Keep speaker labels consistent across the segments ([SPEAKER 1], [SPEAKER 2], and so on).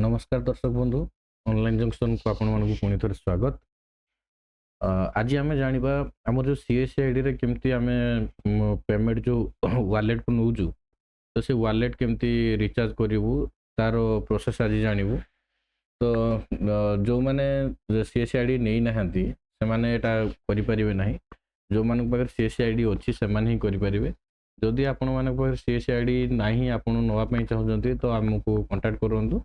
[SPEAKER 1] नमस्कार दर्शक बंधु ऑनलाइन जंक्शन को आपण मानक पुणी थे स्वागत। आज आम जाना आम जो सीएसआईडी रे केमती आम पेमेंट जो वालेट को नौजु तो से वालेट केमती रिचार्ज करूँ तार प्रोसेस आज जानू। तो जो मैंने सीएसआईडी नहीं नहांती से माने एटा करि परिबे नाही। जो मानक पाखे सीएसआईडी अच्छी से माने ही करि परिबे। जदि आपण मानक पाखे सीएसआईडी नाही आपण नवा पई चाहुचंती तो हमको कांटेक्ट करंतु।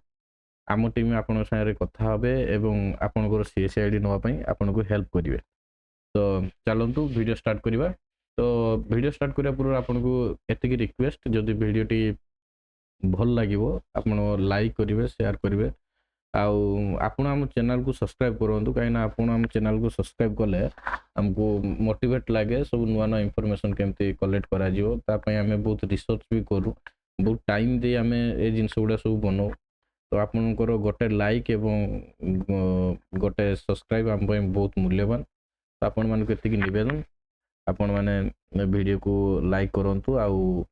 [SPEAKER 1] आम टीम आपन सारे कथा हेबे एवं आपनकर सीएसआईडी नवा पई आपनको हेल्प करिवे। तो चलंतु वीडियो स्टार्ट करिवा। तो वीडियो स्टार्ट करिया पूर्व आपनको एतिकी रिक्वेस्ट जदि वीडियोटी भल लागिवो आपन लाइक करिवे शेयर करिवे आउ आपन हम चैनल को सब्सक्राइब करंतु काहे ना आपन हम चैनल को सब्सक्राइब कले हमको मोटिवेट लागे सब नुआ नुआ इंफॉर्मेशन केमती कलेक्ट करा जिवो ता पई हमें बहुत रिसर्च भी करू बहुत टाइम दे हमें ए जिंस गुडा सब बनाऊ। तो आपनकर गोटे लाइक एवं गोटे सब्सक्राइब आम बहुत मूल्यवान। तो आपण मान को निवेदन आपण मैंने वीडियो को लाइक करंतु आउ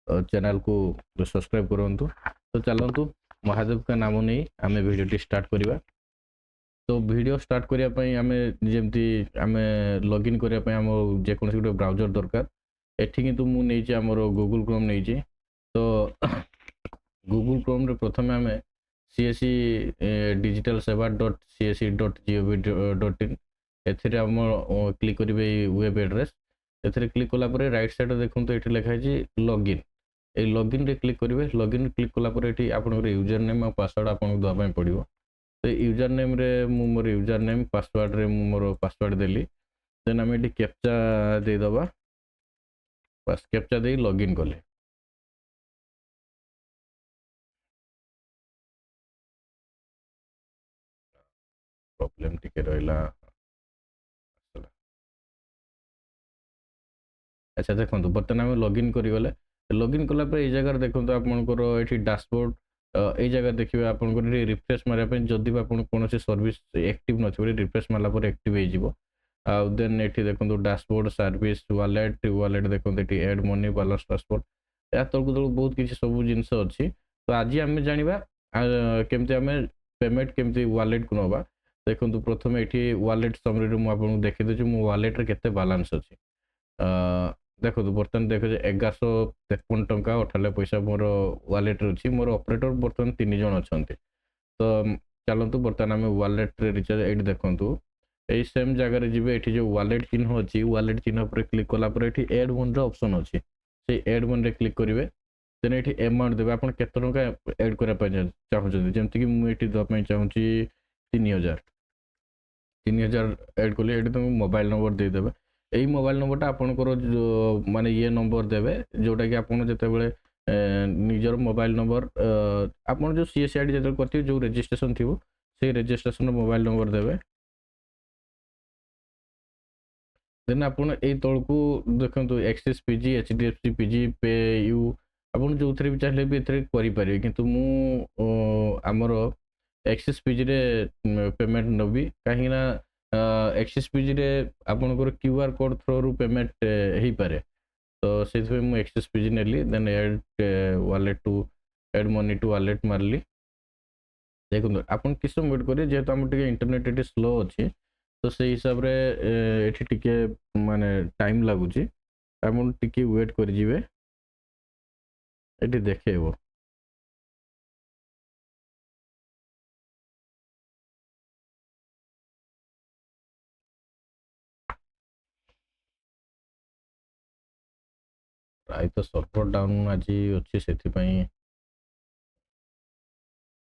[SPEAKER 1] चैनल को सब्सक्राइब करंतु। तो चलंतु महादेव का नाम नहीं आम वीडियो स्टार्ट करिवा। तो वीडियो स्टार्ट करिया पई आमे जेमती आमे लॉगिन करिया पई हम जेकोनसी गुटे ब्राउजर दरकार एठी किंतु मु नै छी हमर गूगल क्रोम नै छी। तो गूगल क्रोम रे प्रथम आम सीएससी डिजिटल सेवा .csc.gov.in एथिरे हम क्लिक करिवे वेब एड्रेस। एथिरे क्लिक कला परे राइट साइड देखुन तो एठी लिखा है लॉगिन। ए लॉगिन रे क्लिक करिवे। लॉगिन क्लिक कला परे एठी आपनकर यूजर नेम और पासवर्ड आपन दवा पई पड़िवो। तो यूजर नेम रे मु मोर यूजर नेम पासवर्ड रे मु मोर पासवर्ड देली। देन हम एठी कैप्चा दे दबा। बस कैप्चा दे लॉगिन कले। प्रॉब्लम टिके रहला। अच्छा देखो बर्तमान आम लॉगिन करें लॉगिन कलापर ये जगह देखो आपंकर ये डैशबोर्ड ये जगह देखिए आपंकर रिफ्रेश मारे जदि कौन सर्विस एक्टिव नथिबे रिफ्रेश मारला पर एक्टिव हो देन ये देखो डैशबोर्ड सर्विस वालेट वालेट देखो ये एड मनी बैलेंस ट्रांसफर या तलक तलक बहुत किसी सब जिनस अच्छी। तो आज आम जाना केमती आम पेमेंट केमती वालेट को नवा। देखो प्रथम ये वालेट समरी मुझे देखी मो वालेट केते बैलेंस अच्छी। देखो बर्तमान देख 1153 टंका 98 पैसा मोर वालेट अच्छी। मोर ऑपरेटर बर्तमान 3 जन अच्छा। तो चलतु बर्तमान आम वालेट रिचार्ज ये देखूँ यही सेम जगह जी ये जो वालेट चिन्ह अच्छी वालेट चिन्ह पर क्लिक कलापर ये एड मनी ऑप्शन अच्छी से एड मनी क्लिक करेंगे। देन ये अमाउंट देवे आप केते टंका एड करने चाहते जमीक मुझे देवाई चाहूँगी 3000 एड कली ये तुम मोबाइल नंबर देदेवे। यही मोबाइल नंबरटा आपंकर जो माने ये नंबर देवे जोटा कि आपन जितेबाला निजर मोबाइल नंबर आप जो सीएसआईडी जो करते जो रजिस्ट्रेशन थी से रजिस्ट्रेशन मोबाइल नंबर देवे। देन आपन ए तलकू देखो एक्सिस पीजी एचडीएफसी पीजी पे यू आप जो भी चाहिए भी करें कितु आमर एक्सिस पीजी रे पेमेंट नबी कहीं एक्सिस पीजी रे आपनकर QR code through payment हो पारे। तो से एक्सिस पीजी नेली then add wallet to add money to wallet मारली। देखो आपन किस समय वेट करें जेहेतु आम इंटरनेट ये स्लो अच्छी तो से हिसाब रे एठी टिके माने टाइम लगुच आप टिके वेट कर जिवे एठी देखेबो। प्राय तो सर्वर डाउन आज अच्छी से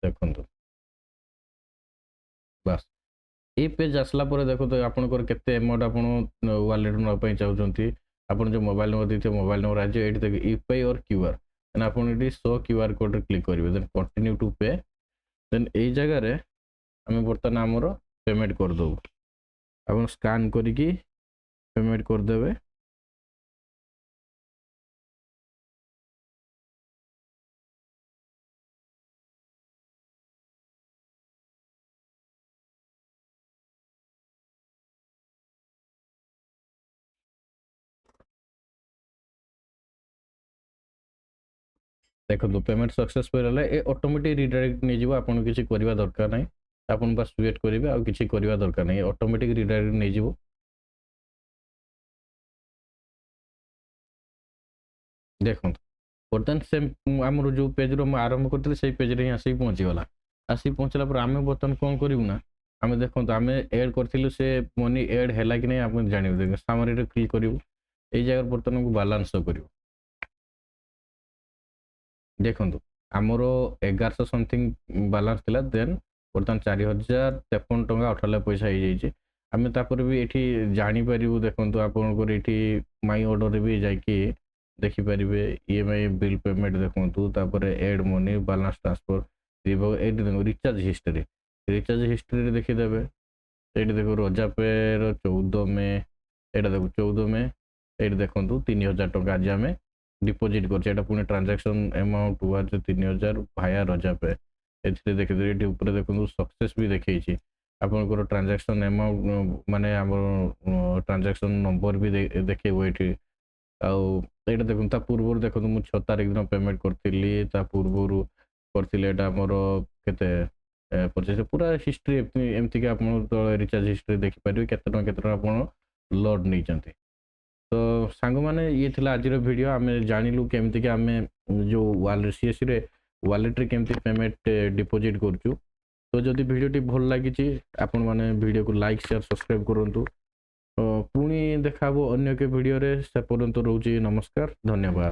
[SPEAKER 1] देखो बस ये पेज आसला पर देखो तो आपंकर केते अमाउंट आप वालेट नापी चाहते आप जो मोबाइल नंबर देते मोबाइल नंबर आज ये देख यूपीआई और क्यूआर देन आप शो क्यूआर कोड क्लिक करेंगे देन कंटिन्यू टू पे देन यही जगह आम बर्तमान आमर पेमेंट करदे आप स्कान करिकी पेमेंट करदे। ଦେଖନ୍ତୁ ପେମେଣ୍ଟ ସକ୍ସେସଫୁଲ ହେଲେ ଏ ଅଟୋମେଟିକ ରିଡାଇରେକ୍ଟ ନେଇଯିବ, ଆପଣ କିଛି କରିବା ଦରକାର ନାହିଁ, ଆପଣ ବାସ୍ ୱେଟ୍ କରିବେ, ଆଉ କିଛି କରିବା ଦରକାର ନାହିଁ, ଅଟୋମେଟିକ ରିଡାଇରେକ୍ଟ ନେଇଯିବ। ଦେଖନ୍ତୁ ବର୍ତ୍ତମାନ ସେ ଆମର ଯେଉଁ ପେଜ୍ରୁ ମୁଁ ଆରମ୍ଭ କରିଥିଲି ସେଇ ପେଜ୍ରେ ହିଁ ଆସିକି ପହଞ୍ଚିଗଲା। ଆସିକି ପହଞ୍ଚିଲା ପରେ ଆମେ ବର୍ତ୍ତମାନ କ'ଣ କରିବୁ ନା, ଆମେ ଦେଖନ୍ତୁ ଆମେ ଏଡ୍ କରିଥିଲୁ, ସେ ମନି ଏଡ୍ ହେଲା କି ନାହିଁ ଆପଣ ଜାଣିବେ। ସାମାରୀରେ କ୍ଲିକ୍ କରିବୁ, ଏଇ ଜାଗାରେ ବର୍ତ୍ତମାନ ଆମକୁ ବାଲାନ୍ସ ଶୋ କରିବ। ଦେଖନ୍ତୁ ଆମର 1100 ସମଥିଙ୍ଗ ବାଲାନ୍ସ ଥିଲା, ଦେନ୍ ବର୍ତ୍ତମାନ 4053.58 ହେଇଯାଇଛି। ଆମେ ତାପରେ ବି ଏଠି ଜାଣିପାରିବୁ, ଦେଖନ୍ତୁ ଆପଣଙ୍କର ଏଠି ମାଇ ଅର୍ଡ଼ରରେ ବି ଯାଇକି ଦେଖିପାରିବେ ଇଏମଆଇ ବିଲ୍ ପେମେଣ୍ଟ ଦେଖନ୍ତୁ, ତାପରେ ଏଡ୍ ମନି, ବାଲାନ୍ସ ଟ୍ରାନ୍ସଫର, ଏଇଠି ଦେଖନ୍ତୁ ରିଚାର୍ଜ ହିଷ୍ଟ୍ରିରେ ଦେଖିଦେବେ। ଏଇଠି ଦେଖୁ ରଜାପେର 14 ମେ, ଏଇଟା ଦେଖୁ 14 ମେ, ଏଇଠି ଦେଖନ୍ତୁ 3000 ଟଙ୍କା ଆଜି ଆମେ ডিপোজিট করছে, এটা পুଣି ট্রানজাকশন অ্যামাউন্ট ওয়াজ 3000 ভায়া রজাপে। এଥିରେ ଦେଖିଦେବେ ଏଠି ଉପରେ ଦେଖନ୍ତୁ ସକ୍ସେସ୍ ବି ଦେଖେଇଛି, ଆପଣଙ୍କର ଟ୍ରାନଜାକ୍ସନ୍ ଆମାଉଣ୍ଟ ମାନେ ଆମର ଟ୍ରାନଜାକ୍ସନ୍ ନମ୍ବର ବି ଦେଖେଇବ ଏଠି। ଆଉ ଏଇଟା ଦେଖନ୍ତୁ ତା ପୂର୍ବରୁ ଦେଖନ୍ତୁ ମୁଁ 6 ତାରିଖ ଦିନ ପେମେଣ୍ଟ କରିଥିଲି, ତା ପୂର୍ବରୁ କରିଥିଲି, ଏଇଟା ଆମର କେତେ ପଚିଶ, ପୁରା ହିଷ୍ଟ୍ରି ଏମିତିକି ଆପଣ ରିଚାର୍ଜ ହିଷ୍ଟ୍ରି ଦେଖିପାରିବେ କେତେ ଟଙ୍କା ଆପଣ ଲୋଡ୍ ନେଇଛନ୍ତି। ତ ସାଙ୍ଗମାନେ ଇଏ ଥିଲା ଆଜିର ଭିଡ଼ିଓ। ଆମେ ଜାଣିଲୁ କେମିତିକି ଆମେ ଯେଉଁ ୱାଲେଟ୍ ସିଏସ୍ସିରେ ୱାଲେଟ୍ରେ କେମିତି ପେମେଣ୍ଟ ଡିପୋଜିଟ୍ କରୁଛୁ। ତ ଯଦି ଭିଡ଼ିଓଟି ଭଲ ଲାଗିଛି ଆପଣମାନେ ଭିଡ଼ିଓକୁ ଲାଇକ୍ ସେୟାର ସବସ୍କ୍ରାଇବ୍ କରନ୍ତୁ। ପୁଣି ଦେଖା ହେବ ଅନ୍ୟ ଏକ ଭିଡ଼ିଓରେ, ସେ ପର୍ଯ୍ୟନ୍ତ ରହୁଛି ନମସ୍କାର, ଧନ୍ୟବାଦ।